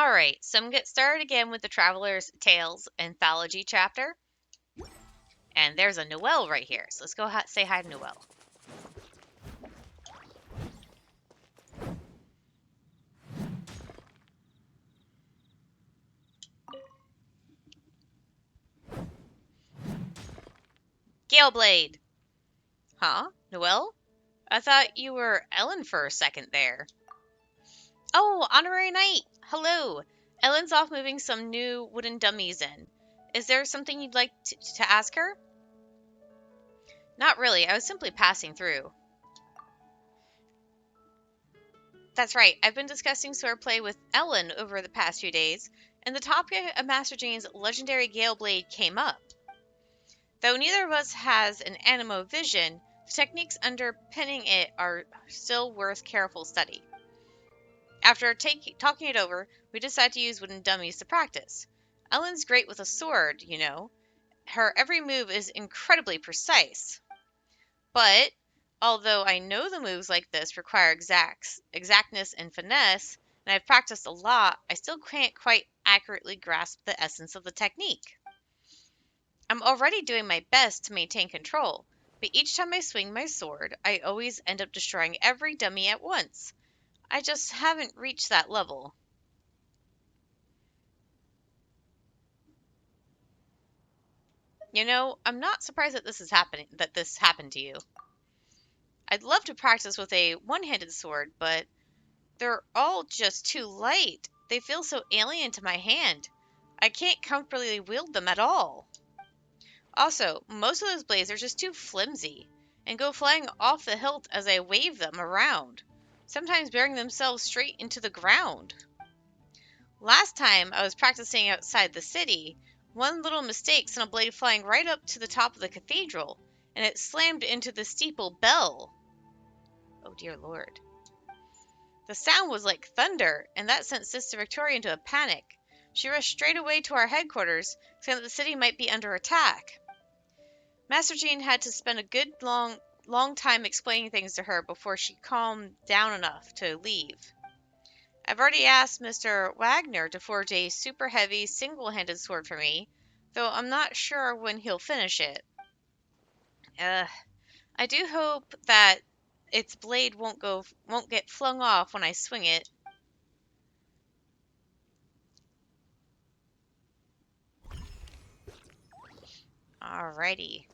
Alright, so I'm going to get started again with the Traveler's Tales Anthology chapter. And there's a Noelle right here, so let's go say hi to Noelle. Galeblade! Huh? Noelle? I thought you were Ellen for a second there. Oh, Honorary Knight! Hello! Ellen's off moving some new wooden dummies in. Is there something you'd like to ask her? Not really, I was simply passing through. That's right, I've been discussing swordplay with Ellen over the past few days, and the topic of Master Jean's legendary Galeblade came up. Though neither of us has an animo vision, the techniques underpinning it are still worth careful study. After talking it over, we decided to use wooden dummies to practice. Ellen's great with a sword, you know. Her every move is incredibly precise. But, although I know the moves like this require exactness and finesse, and I've practiced a lot, I still can't quite accurately grasp the essence of the technique. I'm already doing my best to maintain control, but each time I swing my sword, I always end up destroying every dummy at once. I just haven't reached that level. You know, I'm not surprised that this happened to you. I'd love to practice with a one-handed sword, but they're all just too light. They feel so alien to my hand. I can't comfortably wield them at all. Also, most of those blades are just too flimsy and go flying off the hilt as I wave them around, sometimes burying themselves straight into the ground. Last time I was practicing outside the city, one little mistake sent a blade flying right up to the top of the cathedral, and it slammed into the steeple bell. Oh dear Lord. The sound was like thunder, and that sent Sister Victoria into a panic. She rushed straight away to our headquarters, saying that the city might be under attack. Master Jean had to spend a good long time explaining things to her before she calmed down enough to leave. I've already asked Mr. Wagner to forge a super heavy single-handed sword for me, though I'm not sure when he'll finish it. I do hope that its blade won't get flung off when I swing it. Alrighty.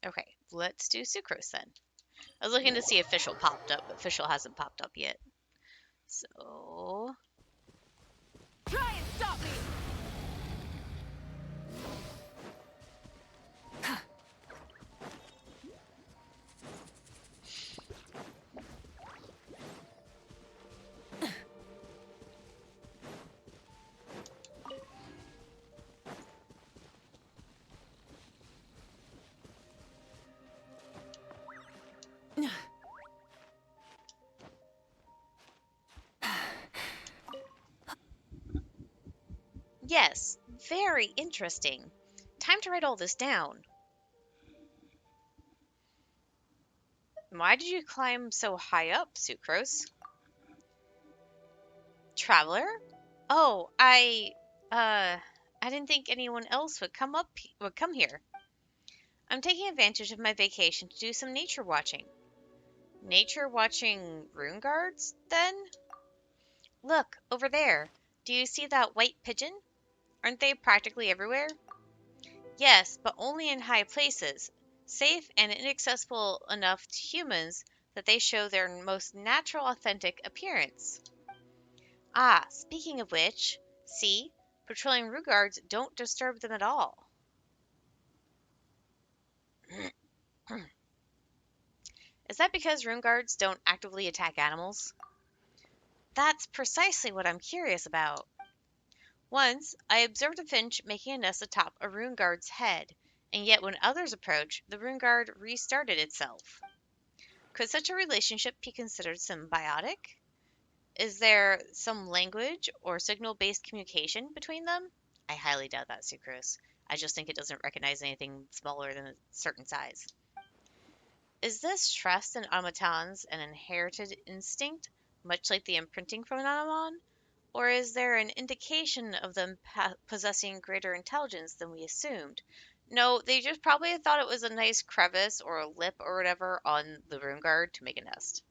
Okay, let's do sucrose then. I was looking to see if Fischl popped up, but Fischl hasn't popped up yet. So... Try and stop me! Yes, very interesting. Time to write all this down. Why did you climb so high up, Sucrose? Traveler? Oh, I didn't think anyone else would come here. I'm taking advantage of my vacation to do some nature watching. Nature watching rune guards, then? Look, over there. Do you see that white pigeon? Aren't they practically everywhere? Yes, but only in high places, safe and inaccessible enough to humans that they show their most natural, authentic appearance. Ah, speaking of which, see, patrolling rune guards don't disturb them at all. Is that because rune guards don't actively attack animals? That's precisely what I'm curious about. Once, I observed a finch making a nest atop a rune guard's head, and yet when others approached, the rune guard restarted itself. Could such a relationship be considered symbiotic? Is there some language or signal-based communication between them? I highly doubt that, Sucrose. I just think it doesn't recognize anything smaller than a certain size. Is this trust in automatons an inherited instinct, much like the imprinting phenomenon? Or is there an indication of them possessing greater intelligence than we assumed? No, they just probably thought it was a nice crevice or a lip or whatever on the room guard to make a nest.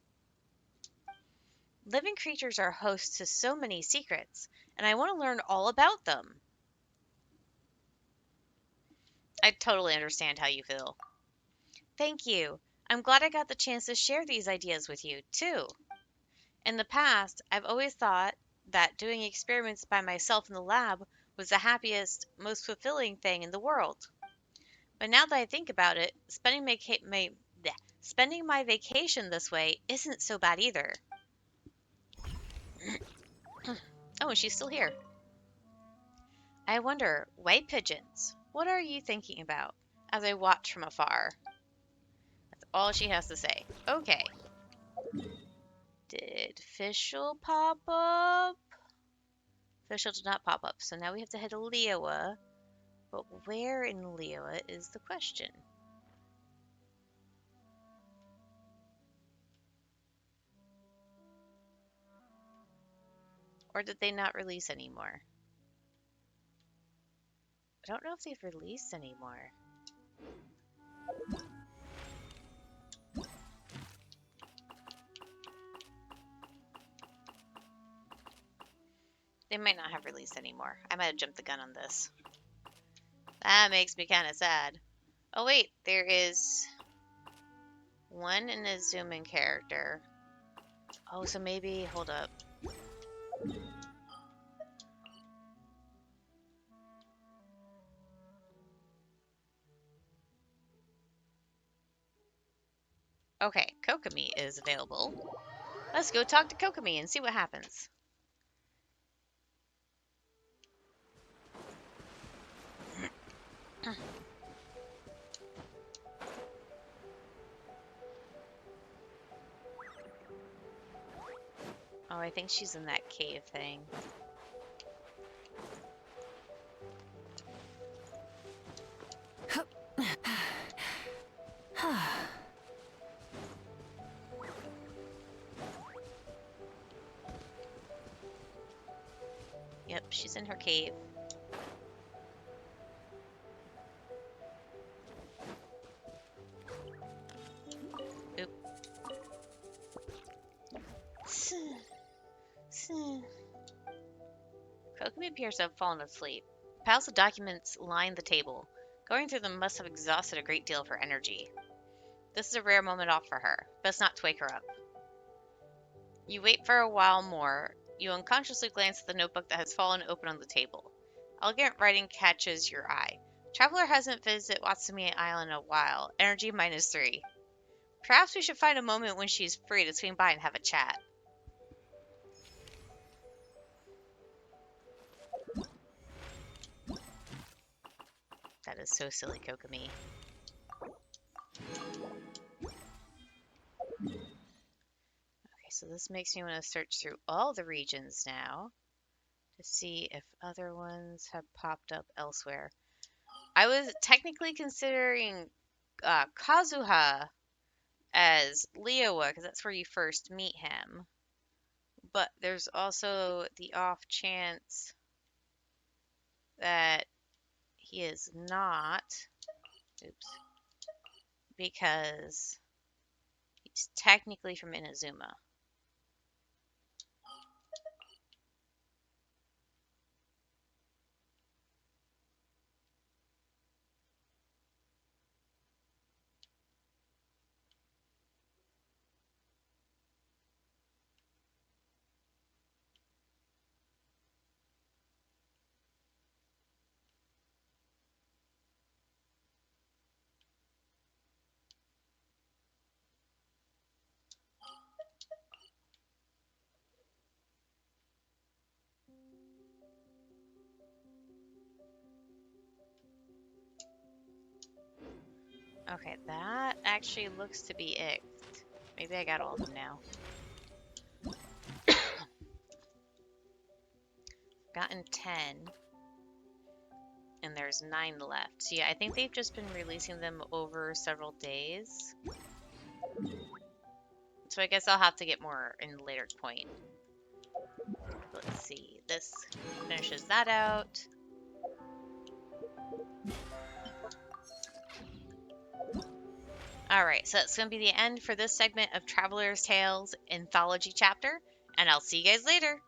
Living creatures are hosts to so many secrets, and I want to learn all about them. I totally understand how you feel. Thank you. I'm glad I got the chance to share these ideas with you, too. In the past, I've always thought that doing experiments by myself in the lab was the happiest, most fulfilling thing in the world. But now that I think about it, spending my vacation this way isn't so bad either. Oh, and she's still here. I wonder, white pigeons, what are you thinking about? As I watch from afar. That's all she has to say. Okay. Did Fischl pop up? Fischl did not pop up, so now we have to head to Leoa. But where in Leoa is the question? Or did they not release anymore? I don't know if they've released anymore. They might not have released anymore. I might have jumped the gun on this. That makes me kind of sad. Oh wait, there is one in a zoom in character. Oh, so maybe, hold up. Okay, Kokomi is available. Let's go talk to Kokomi and see what happens. Oh, I think she's in that cave thing. Yep, she's in her cave. Oop. Kokomi appears to have fallen asleep. Piles of documents line the table. Going through them must have exhausted a great deal of her energy. This is a rare moment off for her. Best not to wake her up. You wait for a while more. You unconsciously glance at the notebook that has fallen open on the table. Elegant writing catches your eye. Traveler hasn't visited Watsumi Island in a while. Energy -3. Perhaps we should find a moment when she's free to swing by and have a chat. That is so silly, Kokomi. Okay, so this makes me want to search through all the regions now to see if other ones have popped up elsewhere. I was technically considering Kazuha as Leowa because that's where you first meet him. But there's also the off chance that he is not. Oops. Because he's technically from Inazuma. Okay, that actually looks to be it. Maybe I got all of them now. Gotten 10. And there's 9 left. So yeah, I think they've just been releasing them over several days. So I guess I'll have to get more in a later point. Let's see. This finishes that out. All right, so that's going to be the end for this segment of Traveler's Tales Anthology chapter, and I'll see you guys later.